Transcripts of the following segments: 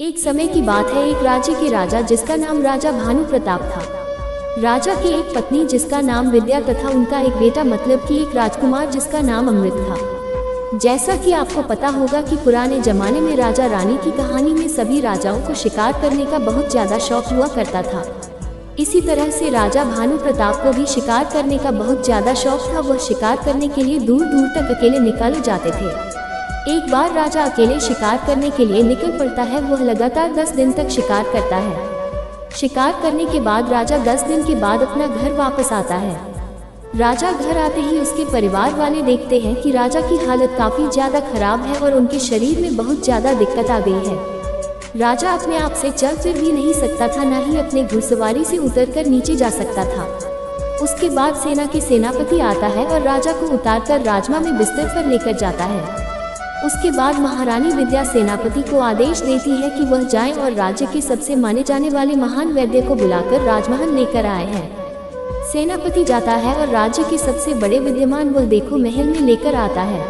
एक समय की बात है, एक राज्य के राजा जिसका नाम राजा भानु प्रताप था। राजा की एक पत्नी जिसका नाम विद्या तथा उनका एक बेटा मतलब कि एक राजकुमार जिसका नाम अमृत था। जैसा कि आपको पता होगा कि पुराने जमाने में राजा रानी की कहानी में सभी राजाओं को शिकार करने का बहुत ज्यादा शौक हुआ करता था। इसी तरह से राजा भानु प्रताप को भी शिकार करने का बहुत ज्यादा शौक था। वह शिकार करने के लिए दूर दूर तक अकेले निकल जाते थे। एक बार राजा अकेले शिकार करने के लिए निकल पड़ता है। वह लगातार 10 दिन तक शिकार करता है। शिकार करने के बाद राजा 10 दिन के बाद अपना घर वापस आता है। राजा घर आते ही उसके परिवार वाले देखते हैं कि राजा की हालत काफी ज्यादा खराब है और उनके शरीर में बहुत ज्यादा दिक्कत आ गई है। राजा अपने आप से चल फिर भी नहीं सकता था, न ही अपने घुड़सवारी से उतरकर नीचे जा सकता था। उसके बाद सेना के सेनापति आता है और राजा को उतारकर राजमहल में बिस्तर पर लेकर जाता है। उसके बाद महारानी विद्या सेनापति को आदेश देती है कि वह जाएं और राज्य के सबसे माने जाने वाले महान वैद्य को बुलाकर राजमहल लेकर आए हैं। सेनापति जाता है और राज्य के सबसे बड़े विद्यमान वह देखो महल में लेकर आता है।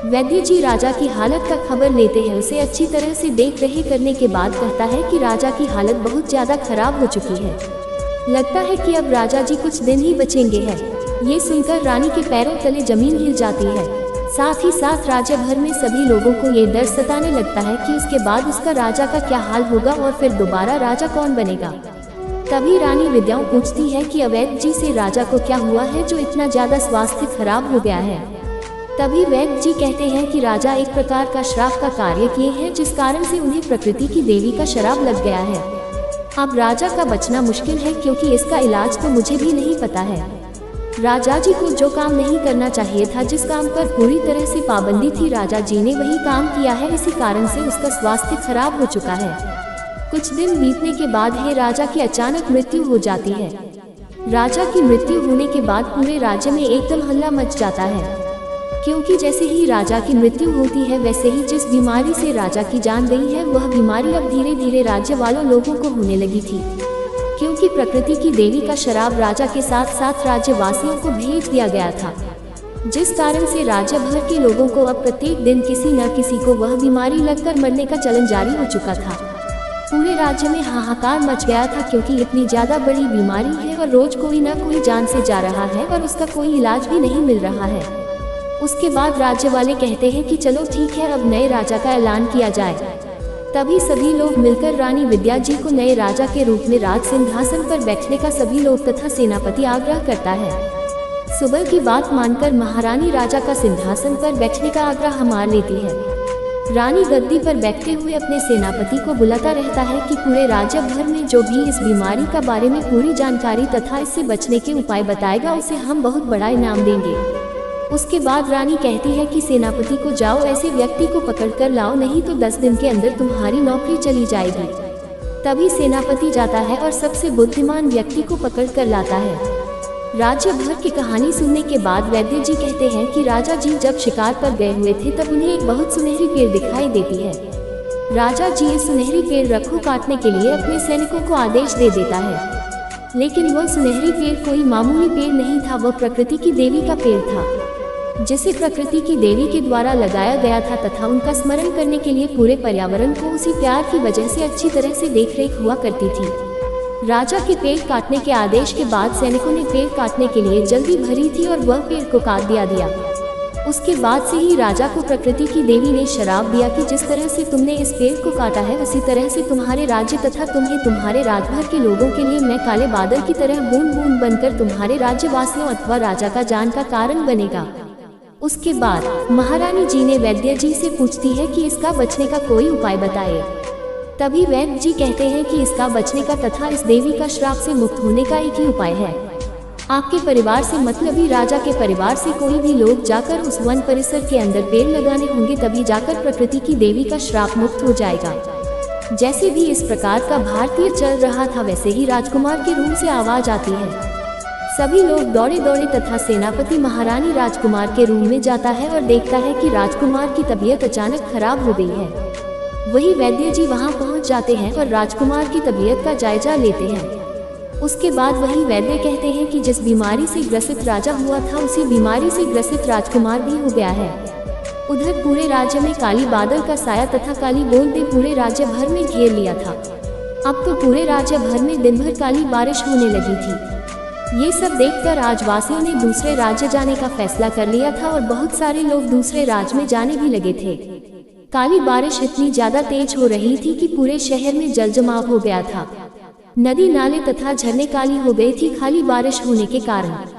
वैद्य जी राजा की हालत का खबर लेते हैं। उसे अच्छी तरह से देख रेख करने के बाद कहता है कि राजा की हालत बहुत ज्यादा खराब हो चुकी है। लगता है कि अब राजा जी कुछ दिन ही बचेंगे हैं। ये सुनकर रानी के पैरों तले जमीन हिल जाती है। साथ ही साथ राज्य भर में सभी लोगों को ये डर सताने लगता है कि उसके बाद उसका राजा का क्या हाल होगा और फिर दोबारा राजा कौन बनेगा। तभी रानी विद्या पूछती है कि अवैध जी से राजा को क्या हुआ है जो इतना ज्यादा स्वास्थ्य खराब हो गया है। तभी वैद्य जी कहते हैं कि राजा एक प्रकार का श्राप का कार्य किए हैं, जिस कारण से उन्हें प्रकृति की देवी का शराब लग गया है। अब राजा का बचना मुश्किल है, क्योंकि इसका इलाज तो मुझे भी नहीं पता है। राजा जी को जो काम नहीं करना चाहिए था, जिस काम पर पूरी तरह से पाबंदी थी, राजा जी ने वही काम किया है। इसी कारण से उसका स्वास्थ्य खराब हो चुका है। कुछ दिन बीतने के बाद ही राजा की अचानक मृत्यु हो जाती है। राजा की मृत्यु होने के बाद पूरे राज्य में एकदम हल्ला मच जाता है, क्योंकि जैसे ही राजा की मृत्यु होती है वैसे ही जिस बीमारी से राजा की जान गई है, वह बीमारी अब धीरे धीरे राज्य वालों लोगों को होने लगी थी। क्योंकि प्रकृति की देवी का शराब राजा के साथ साथ राज्यवासियों को भेज दिया गया था, जिस कारण से राज्य भर के लोगों को अब प्रत्येक दिन किसी न किसी को वह बीमारी लगकर मरने का चलन जारी हो चुका था। पूरे राज्य में हाहाकार मच गया था, क्योंकि इतनी ज्यादा बड़ी बीमारी है और रोज कोई न कोई जान से जा रहा है और उसका कोई इलाज भी नहीं मिल रहा है। उसके बाद राज्य वाले कहते हैं कि चलो ठीक है, अब नए राजा का ऐलान किया जाए। तभी सभी लोग मिलकर रानी विद्या जी को नए राजा के रूप में राज सिंहासन पर बैठने का सभी लोग तथा सेनापति आग्रह करता है। सुबह की बात मानकर महारानी राजा का सिंहासन पर बैठने का आग्रह मान लेती है। रानी गद्दी पर बैठते हुए अपने सेनापति को बुलाता रहता है कि पूरे राज्य भर में जो भी इस बीमारी का बारे में पूरी जानकारी तथा इससे बचने के उपाय बताएगा, उसे हम बहुत बड़ा इनाम देंगे। उसके बाद रानी कहती है कि सेनापति को जाओ, ऐसे व्यक्ति को पकड़ कर लाओ, नहीं तो 10 दिन के अंदर तुम्हारी नौकरी चली जाएगी। तभी सेनापति जाता है और सबसे बुद्धिमान व्यक्ति को पकड़ कर लाता है। राज्य भर की कहानी सुनने के बाद वैद्य जी कहते हैं कि राजा जी जब शिकार पर गए हुए थे तब उन्हें एक बहुत सुनहरी पेड़ दिखाई देती है। राजा जी इस सुनहरी पेड़ रखो काटने के लिए अपने सैनिकों को आदेश दे देता है, लेकिन वह सुनहरी पेड़ कोई मामूली पेड़ नहीं था, वह प्रकृति की देवी का पेड़ था, जिसे प्रकृति की देवी के द्वारा लगाया गया था तथा उनका स्मरण करने के लिए पूरे पर्यावरण को उसी प्यार की वजह से अच्छी तरह से देखरेख हुआ करती थी। राजा के पेड़ काटने के आदेश के बाद सैनिकों ने पेड़ काटने के लिए जल्दी भरी थी और वह पेड़ को काट दिया। उसके बाद से ही राजा को प्रकृति की देवी ने शराब दिया कि जिस तरह से तुमने इस पेड़ को काटा है, उसी तरह से तुम्हारे राज्य तथा तुम्हें तुम्हारे राजभर के लोगों के लिए मैं काले बादल की तरह बूंद बूंद बनकर तुम्हारे राज्यवासियों अथवा राजा का जान का कारण बनेगा। उसके बाद महारानी जी ने वैद्य जी से पूछती है कि इसका बचने का कोई उपाय बताए। तभी वैद्य जी कहते हैं कि इसका बचने का तथा इस देवी का श्राप से मुक्त होने का एक ही उपाय है। आपके परिवार से मतलब ही राजा के परिवार से कोई भी लोग जाकर उस वन परिसर के अंदर पेड़ लगाने होंगे, तभी जाकर प्रकृति की देवी का श्राप मुक्त हो जाएगा। जैसे भी इस प्रकार का भारतीय चल रहा था, वैसे ही राजकुमार के रूम से आवाज आती है। सभी लोग दौड़े दौड़े तथा सेनापति महारानी राजकुमार के रूम में जाता है और देखता है कि राजकुमार की तबीयत अचानक खराब हो गई है। वही वैद्य जी वहां पहुंच जाते हैं और राजकुमार की तबीयत का जायजा लेते हैं। उसके बाद वही वैद्य कहते हैं कि जिस बीमारी से ग्रसित राजा हुआ था, उसी बीमारी से ग्रसित राजकुमार भी हो गया है। उधर पूरे राज्य में काली बादल का साया तथा काली बूंद ने पूरे राज्य भर में घेर लिया था। अब तो पूरे राज्य भर में दिन भर काली बारिश होने लगी थी। ये सब देखकर राजवासियों ने दूसरे राज्य जाने का फैसला कर लिया था और बहुत सारे लोग दूसरे राज्य में जाने भी लगे थे। काली बारिश इतनी ज्यादा तेज हो रही थी कि पूरे शहर में जलजमाव हो गया था। नदी नाले तथा झरने काली हो गई थी खाली बारिश होने के कारण।